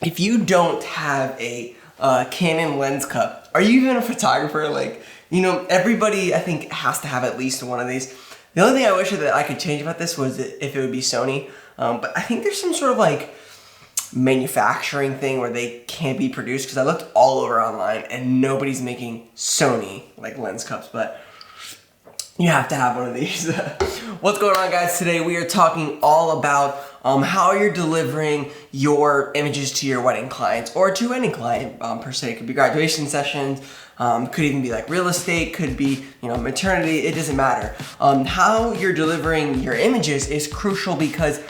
if you don't have a Canon lens cup, are you even a photographer? Like, you know, everybody I think has to have at least one of these. The only thing I wish that I could change about this was if it would be Sony, but I think there's some sort of like manufacturing thing where they can't be produced, because I looked all over online and nobody's making Sony like lens cups, but you have to have one of these. What's going on, guys? Today we are talking all about how you're delivering your images to your wedding clients, or to any client per se. It could be graduation sessions, could even be like real estate, could be, you know, maternity, it doesn't matter. How you're delivering your images is crucial, because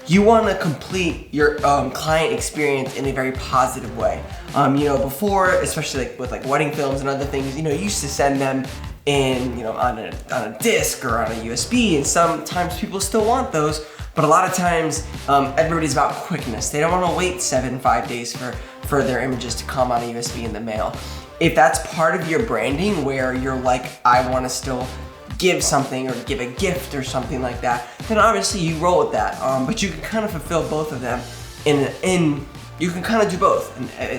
you want to complete your client experience in a very positive way. You know, before, especially like with like wedding films and other things, you know, you used to send them in, you know, on a disc or on a USB, and sometimes people still want those, but a lot of times everybody's about quickness. They don't want to wait 5 days for their images to come on a USB in the mail. If that's part of your branding, where you're like, I want to still give something or give a gift or something like that, then obviously you roll with that. But you can kind of fulfill both of them you can kind of do both,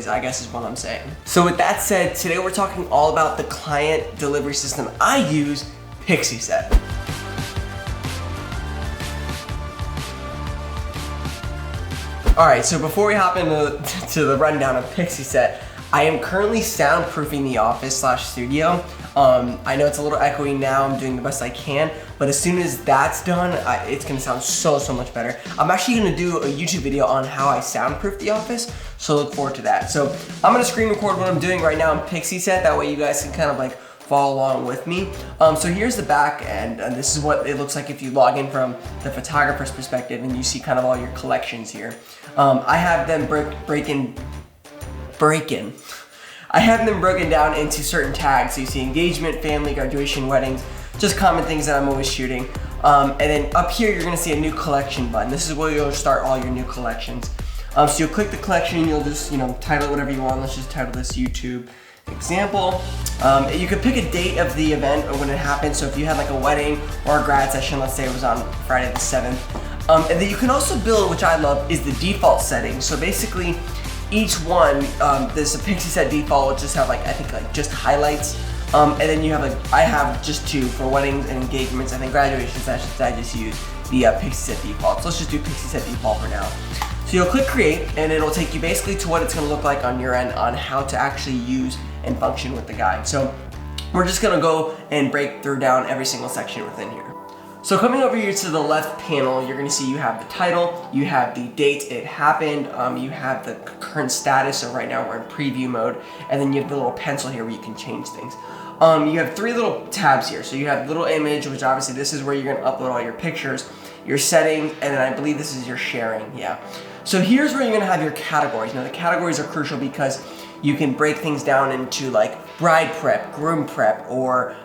I guess is what I'm saying. So with that said, today we're talking all about the client delivery system I use, Pixieset. All right, so before we hop into the rundown of Pixieset, I am currently soundproofing the office/studio. I know it's a little echoey now, I'm doing the best I can, but as soon as that's done, it's gonna sound so much better. I'm actually gonna do a YouTube video on how I soundproof the office, so look forward to that. So I'm gonna screen record what I'm doing right now in Pixieset, that way you guys can kind of like follow along with me. So here's the back end, and this is what it looks like if you log in from the photographer's perspective and you see kind of all your collections here. I have them I have them broken down into certain tags. So you see engagement, family, graduation, weddings, just common things that I'm always shooting. And then up here, you're gonna see a new collection button. This is where you'll start all your new collections. So you'll click the collection, you'll just, you know, title it whatever you want. Let's just title this YouTube example. You could pick a date of the event or when it happened. So if you had like a wedding or a grad session, let's say it was on Friday the 7th. And then you can also build, which I love, is the default settings. So basically, each one, there's a Pixieset default, which just have like, I think like just highlights. And then you have like, I have just 2 for weddings and engagements, and then graduation sessions. I just use the Pixieset default. So let's just do Pixieset default for now. So you'll click create, and it'll take you basically to what it's gonna look like on your end on how to actually use and function with the guide. So we're just gonna go and break through down every single section within here. So coming over here to the left panel, you're gonna see you have the title, you have the date it happened, you have the current status, so right now we're in preview mode, and then you have the little pencil here where you can change things. You have 3 little tabs here. So you have little image, which obviously this is where you're gonna upload all your pictures, your settings, and then I believe this is your sharing, yeah. So here's where you're gonna have your categories. Now the categories are crucial because you can break things down into like bride prep, groom prep, or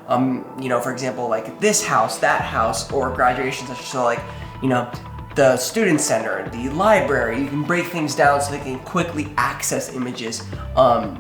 you know, for example, like this house, that house, or graduation session. So like, you know, the student center, the library, you can break things down so they can quickly access images.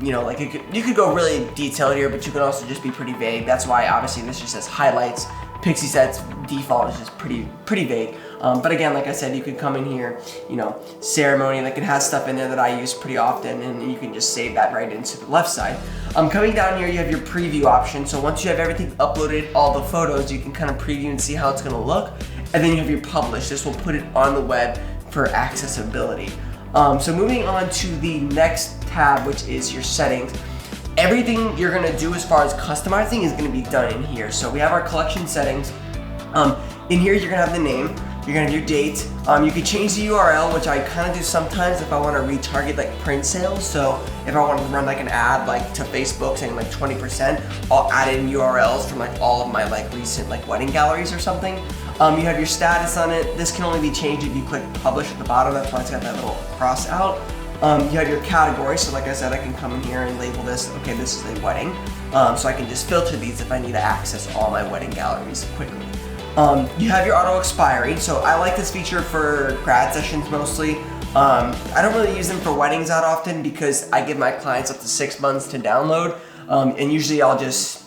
You know, like you could go really detailed here, but you can also just be pretty vague. That's why obviously this just says highlights. Pixieset's default is just pretty vague. But again, like I said, you could come in here, you know, ceremony, like it has stuff in there that I use pretty often, and you can just save that right into the left side. Coming down here, you have your preview option. So once you have everything uploaded, all the photos, you can kind of preview and see how it's gonna look. And then you have your publish. This will put it on the web for accessibility. So moving on to the next tab, which is your settings. Everything you're gonna do as far as customizing is gonna be done in here. So we have our collection settings. In here, you're gonna have the name, you're gonna have your date. You can change the URL, which I kind of do sometimes if I wanna retarget like print sales. So if I want to run like an ad like to Facebook saying like 20%, I'll add in URLs from like all of my like recent like wedding galleries or something. You have your status on it. This can only be changed if you click publish at the bottom. That's why it's got that little cross out. You have your category, so like I said, I can come in here and label this, okay, this is a wedding. So I can just filter these if I need to access all my wedding galleries quickly. You have your auto expiry, so I like this feature for grad sessions mostly. I don't really use them for weddings that often because I give my clients up to 6 months to download, and usually I'll just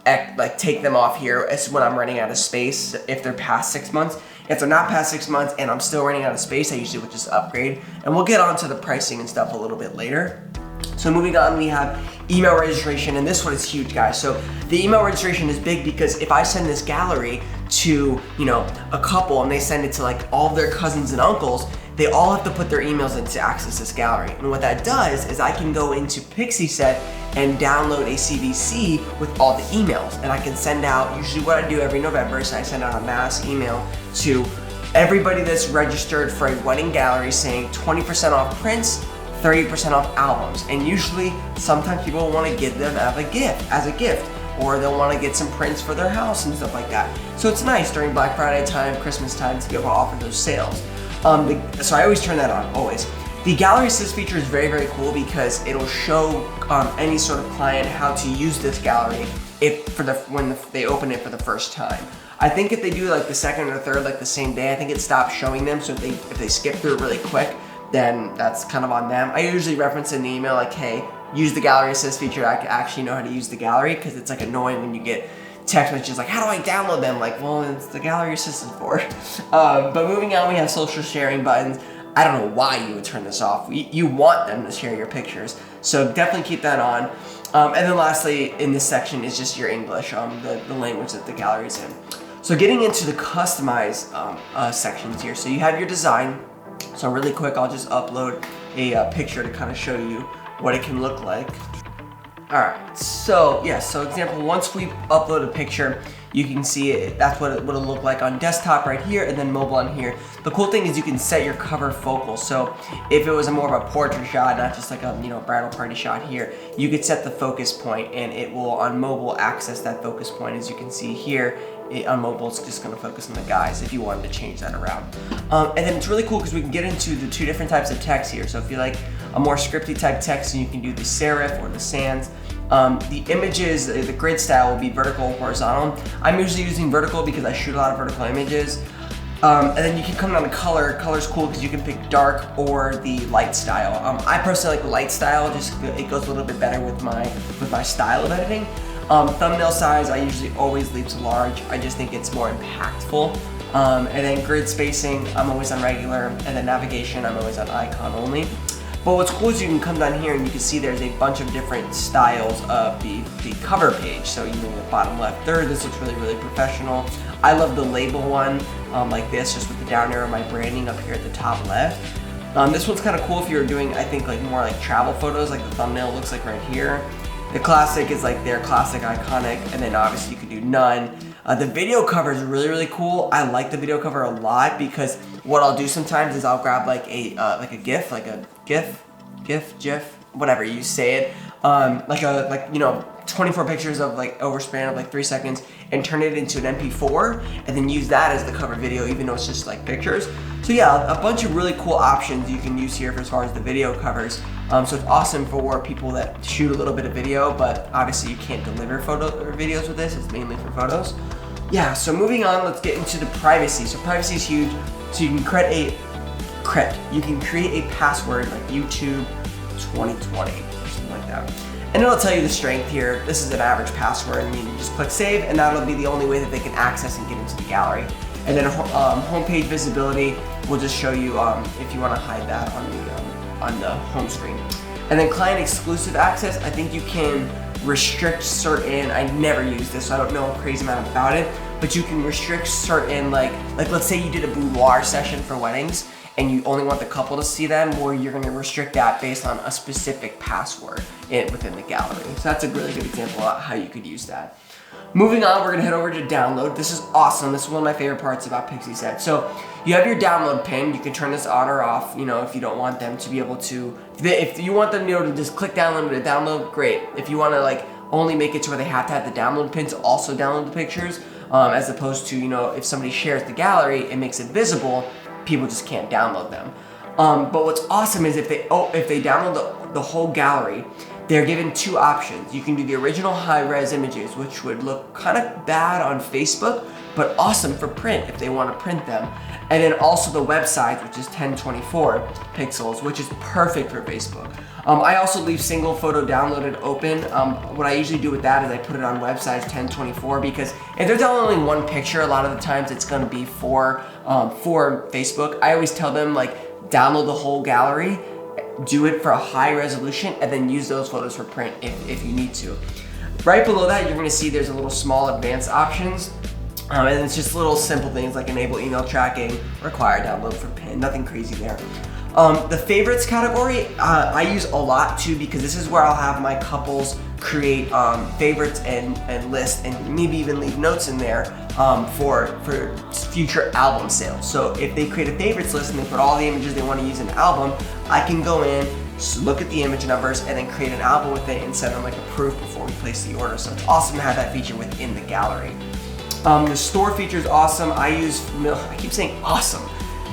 like take them off here as when I'm running out of space if they're past 6 months. If they're not past 6 months and I'm still running out of space, I usually would just upgrade. And we'll get onto the pricing and stuff a little bit later. So moving on, we have email registration, and this one is huge, guys. So the email registration is big because if I send this gallery to, you know, a couple and they send it to like all of their cousins and uncles, they all have to put their emails in to access this gallery. And what that does is I can go into Pixieset and download a CVC with all the emails. And I can send out, usually what I do every November is I send out a mass email to everybody that's registered for a wedding gallery saying 20% off prints, 30% off albums. And usually, sometimes people want to give them as a gift, or they'll want to get some prints for their house and stuff like that. So it's nice during Black Friday time, Christmas time to be able to offer those sales. So I always turn that on, always. The gallery assist feature is very, very cool because it'll show any sort of client how to use this gallery when they open it for the first time. I think if they do like the second or third, like the same day, I think it stops showing them. So if they skip through it really quick, then that's kind of on them. I usually reference in the email like, hey, use the gallery assist feature. I actually know how to use the gallery, because it's like annoying when you get text messages like, how do I download them? Like, well, it's the gallery assistant for it. But moving on, we have social sharing buttons. I don't know why you would turn this off. You want them to share your pictures, so definitely keep that on. And then lastly, in this section is just your English, the language that the gallery's in. So getting into the customize sections here. So you have your design. So really quick, I'll just upload a picture to kind of show you what it can look like. All right, so yeah, so example, once we upload a picture, you can see it, that's what it'll look like on desktop right here, and then mobile on here. The cool thing is you can set your cover focal. So if it was more of a portrait shot, not just like a bridal party shot here, you could set the focus point and it will on mobile access that focus point. As you can see here, on mobile it's just going to focus on the guys if you wanted to change that around. And then it's really cool because we can get into the two different types of text here. So if you like a more scripty type text, you can do the serif or the sans. The images, the grid style will be vertical or horizontal. I'm usually using vertical because I shoot a lot of vertical images. And then you can come down to color. Color's cool because you can pick dark or the light style. I personally like light style, just it goes a little bit better with my style of editing. Thumbnail size, I usually always leave to large. I just think it's more impactful. And then grid spacing, I'm always on regular. And then navigation, I'm always on icon only. But what's cool is you can come down here and you can see there's a bunch of different styles of the cover page. So you know, the bottom left third, this looks really, really professional. I love the label one, like this, just with the down arrow, my branding up here at the top left. This one's kind of cool if you're doing, I think, like more like travel photos, like the thumbnail looks like right here. The classic is like their classic iconic, and then obviously you can do none. The video cover is really, really cool. I like the video cover a lot because what I'll do sometimes is I'll grab like a GIF, whatever you say it, like 24 pictures of like overspan of like 3 seconds and turn it into an MP4 and then use that as the cover video, even though it's just like pictures. So yeah, a bunch of really cool options you can use here for as far as the video covers. So it's awesome for people that shoot a little bit of video, but obviously you can't deliver photo or videos with this. It's mainly for photos. Yeah, so moving on, let's get into the privacy. So privacy is huge. So you can create a password like YouTube 2020 or something like that. And it'll tell you the strength here. This is an average password, and you just click save, and that'll be the only way that they can access and get into the gallery. And then homepage visibility will just show you if you want to hide that on the home screen. And then client exclusive access, I think you can restrict certain, I never use this, so I don't know a crazy amount about it, but you can restrict certain, like let's say you did a boudoir session for weddings, and you only want the couple to see them, or you're gonna restrict that based on a specific password within the gallery. So that's a really good example of how you could use that. Moving on, we're gonna head over to download. This is awesome. This is one of my favorite parts about Pixieset. So you have your download pin. You can turn this on or off, if you don't want them to be able to, if you want them to be able to just click download to download, great. If you wanna only make it to where they have to have the download pin to also download the pictures, as opposed to, if somebody shares the gallery, it makes it visible, people just can't download them. But what's awesome is if they download the whole gallery, they're given two options. You can do the original high-res images, which would look kind of bad on Facebook, but awesome for print if they want to print them. And then also the website, which is 1024 pixels, which is perfect for Facebook. I also leave single photo downloaded open. What I usually do with that is I put it on websites 1024, because if they're downloading one picture, a lot of the times it's going to be for Facebook. I always tell them, like, download the whole gallery, do it for a high resolution, and then use those photos for print if you need to. Right below that, you're going to see there's a little small advanced options. And it's just little simple things like enable email tracking, require download for PIN, nothing crazy there. The favorites category, I use a lot too, because this is where I'll have my couples create favorites and list, and maybe even leave notes in there for future album sales. So if they create a favorites list and they put all the images they want to use in the album, I can go in, look at the image numbers, and then create an album with it and send them like a proof before we place the order. So it's awesome to have that feature within the gallery. The store feature is awesome. I keep saying awesome.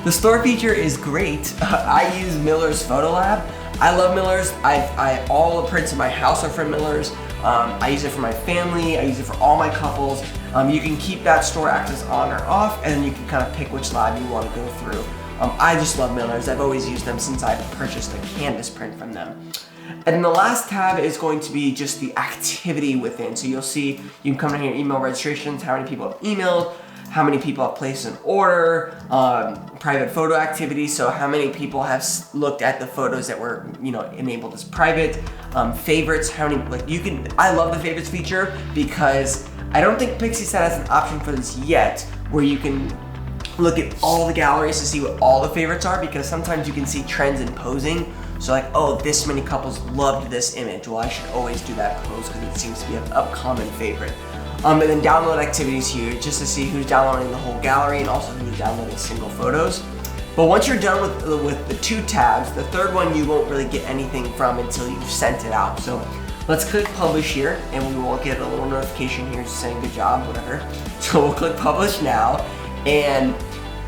The store feature is great. I use Miller's Photo Lab. I love Miller's. All the prints in my house are from Miller's. I use it for my family. I use it for all my couples. You can keep that store access on or off, and then you can kind of pick which lab you want to go through. I just love Miller's. I've always used them since I've purchased a canvas print from them. And then the last tab is going to be just the activity within. So you'll see, you can come down here, email registrations, how many people have emailed, how many people have placed an order, private photo activity, so how many people have looked at the photos that were, enabled as private, favorites, how many, I love the favorites feature, because I don't think Pixieset has an option for this yet, where you can look at all the galleries to see what all the favorites are, because sometimes you can see trends in posing. So like, oh, this many couples loved this image. Well, I should always do that pose because it seems to be a common favorite. And then download activities here, just to see who's downloading the whole gallery and also who's downloading single photos. But once you're done with the 2 tabs, the third one you won't really get anything from until you've sent it out. So let's click publish here, and we will get a little notification here saying good job, whatever. So we'll click publish now, and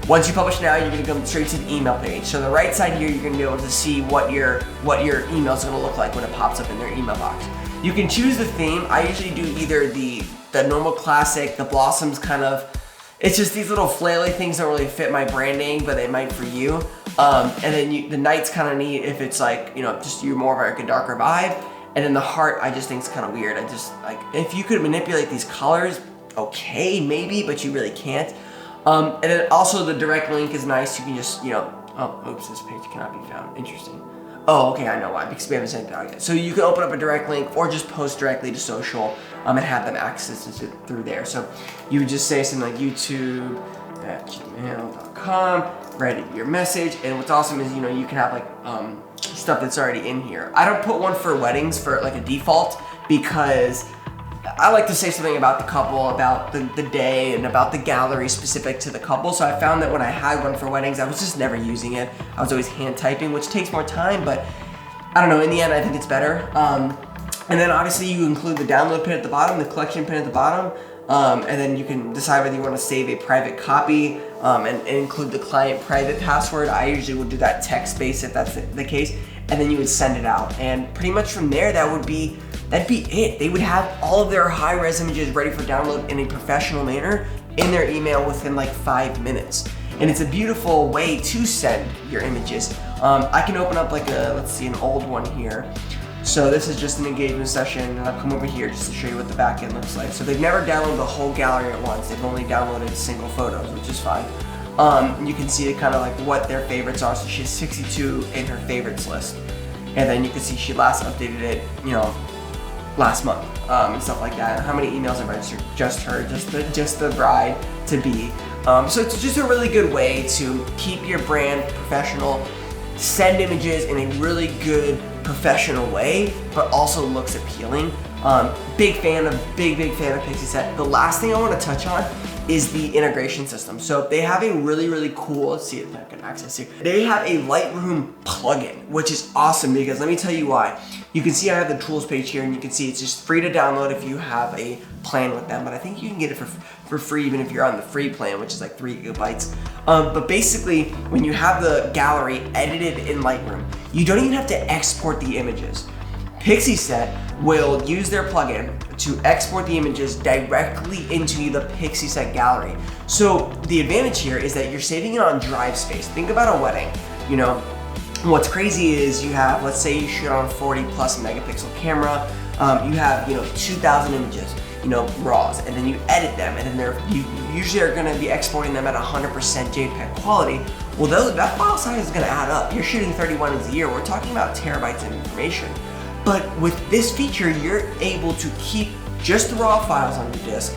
once you publish now, you're gonna come straight to the email page. So the right side here, you're gonna be able to see what your email is gonna look like when it pops up in their email box. You can choose the theme. I usually do either the normal classic, the blossoms kind of, it's just these little flaily things don't really fit my branding, but they might for you. And then the night's kind of neat if it's like, just you're more of like a darker vibe. And then the heart, I just think it's kind of weird. I just like, if you could manipulate these colors, okay, maybe, but you really can't. And then also the direct link is nice. You can just, oh, oops, this page cannot be found. Interesting. Oh, okay, I know why, because we haven't sent it out yet. So you can open up a direct link or just post directly to social and have them access it through there. So you would just say something like youtube@gmail.com, write your message, and what's awesome is, you can have like stuff that's already in here. I don't put one for weddings for like a default, because I like to say something about the couple, about the day, and about the gallery specific to the couple. So I found that when I had one for weddings, I was just never using it. I was always hand typing, which takes more time, but I don't know, in the end, I think it's better. And then obviously you include the download pin at the bottom, the collection pin at the bottom, and then you can decide whether you want to save a private copy and include the client private password. I usually would do that text-based if that's the case, and then you would send it out. And pretty much from there, that'd be it. They would have all of their high-res images ready for download in a professional manner in their email within like 5 minutes. And it's a beautiful way to send your images. I can open up like let's see, an old one here. So this is just an engagement session, and I'll come over here just to show you what the backend looks like. So they've never downloaded the whole gallery at once. They've only downloaded single photos, which is fine. You can see kind of like what their favorites are. So she has 62 in her favorites list. And then you can see she last updated it, last month, and stuff like that. How many emails are registered? Just her, just the bride to be. So it's just a really good way to keep your brand professional, send images in a really good professional way, but also looks appealing. Big fan of Pixieset. The last thing I want to touch on is the integration system. So they have a really cool, let's see if I can access here. They have a Lightroom plugin, which is awesome, because let me tell you why. You can see I have the tools page here, and you can see it's just free to download if you have a plan with them, but I think you can get it for free even if you're on the free plan, which is like 3 gigabytes. But basically, when you have the gallery edited in Lightroom, you don't even have to export the images. Pixieset will use their plugin to export the images directly into the Pixieset gallery. So the advantage here is that you're saving it on drive space. Think about a wedding, you know. What's crazy is you have, let's say you shoot on a 40+ megapixel camera, you have, 2,000 images, raws, and then you edit them, and then you usually are gonna be exporting them at 100% JPEG quality. Well, that file size is gonna add up. You're shooting 31 a year, we're talking about terabytes of information. But with this feature, you're able to keep just the raw files on your disk,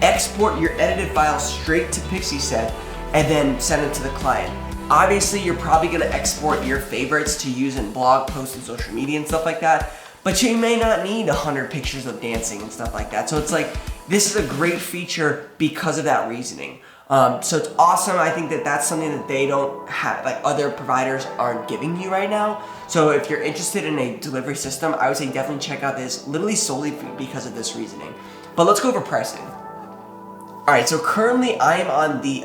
export your edited files straight to Pixieset, and then send it to the client. Obviously, you're probably gonna export your favorites to use in blog posts and social media and stuff like that, but you may not need 100 pictures of dancing and stuff like that. So it's like, this is a great feature because of that reasoning. So it's awesome. I think that that's something that they don't have, like other providers aren't giving you right now. So if you're interested in a delivery system, I would say definitely check out this, literally solely because of this reasoning. But let's go over pricing. All right, so currently I'm on the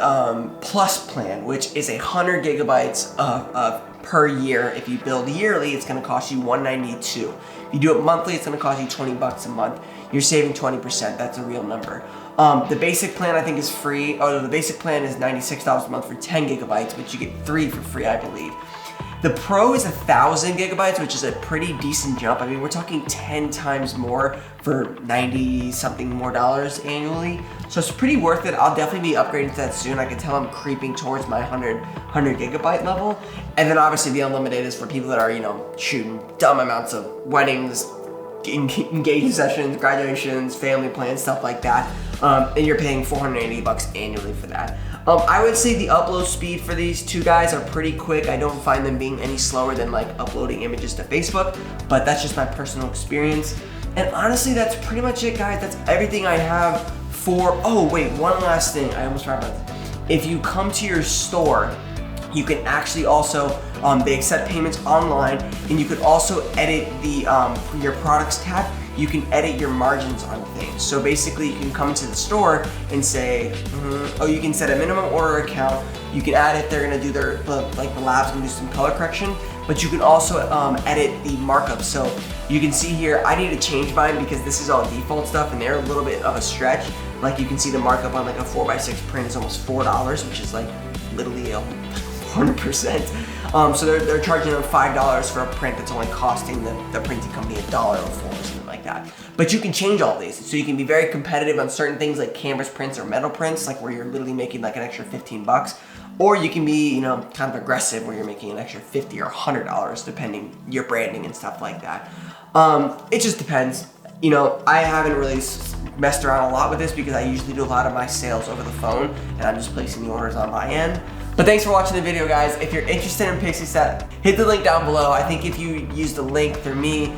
Plus plan, which is 100 gigabytes per year. If you build yearly, it's gonna cost you $192. If you do it monthly, it's gonna cost you 20 bucks a month. You're saving 20%, that's a real number. The basic plan I think is free. Oh, the basic plan is $96 a month for 10 gigabytes, but you get 3 for free, I believe. The Pro is 1,000 gigabytes, which is a pretty decent jump. I mean, we're talking 10 times more for 90 something more dollars annually. So it's pretty worth it. I'll definitely be upgrading to that soon. I can tell I'm creeping towards my 100 gigabyte level. And then obviously the unlimited is for people that are, shooting dumb amounts of weddings, engagement sessions, graduations, family plans, stuff like that. And you're paying 480 bucks annually for that. I would say the upload speed for these two guys are pretty quick. I don't find them being any slower than like uploading images to Facebook, but that's just my personal experience. And honestly, that's pretty much it, guys. That's everything I have for, oh wait, one last thing. I almost forgot about this. If you come to your store, you can actually also, they accept payments online, and you could also edit the your products tab. You can edit your margins on things. So basically you can come to the store and say, you can set a minimum order account. You can add it, they're gonna do their, like the lab's gonna do some color correction, but you can also edit the markup. So you can see here, I need to change mine because this is all default stuff and they're a little bit of a stretch. Like you can see the markup on like a 4x6 print is almost $4, which is like literally 100%. So they're charging them $5 for a print that's only costing the printing company $1 or $4 or something like that. But you can change all these. So you can be very competitive on certain things like canvas prints or metal prints, like where you're literally making like an extra 15 bucks. Or you can be, kind of aggressive where you're making an extra $50 or $100 depending your branding and stuff like that. It just depends. I haven't really messed around a lot with this because I usually do a lot of my sales over the phone and I'm just placing the orders on my end. But thanks for watching the video, guys. If you're interested in Pixieset, hit the link down below. I think if you use the link through me,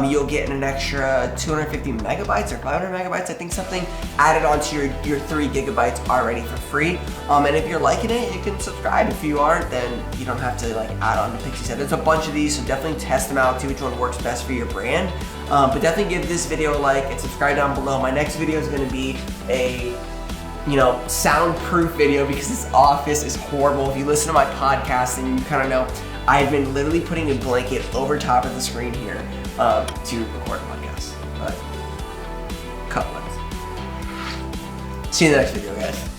you'll get an extra 250 megabytes or 500 megabytes, I think something, added onto your 3 gigabytes already for free. And if you're liking it, you can subscribe. If you aren't, then you don't have to like add on to Pixieset. There's a bunch of these, so definitely test them out, see which one works best for your brand. But definitely give this video a like and subscribe down below. My next video is gonna be a soundproof video because this office is horrible. If you listen to my podcast, then you kind of know I've been literally putting a blanket over top of the screen here to record podcasts. But cut ones. See you in the next video, guys.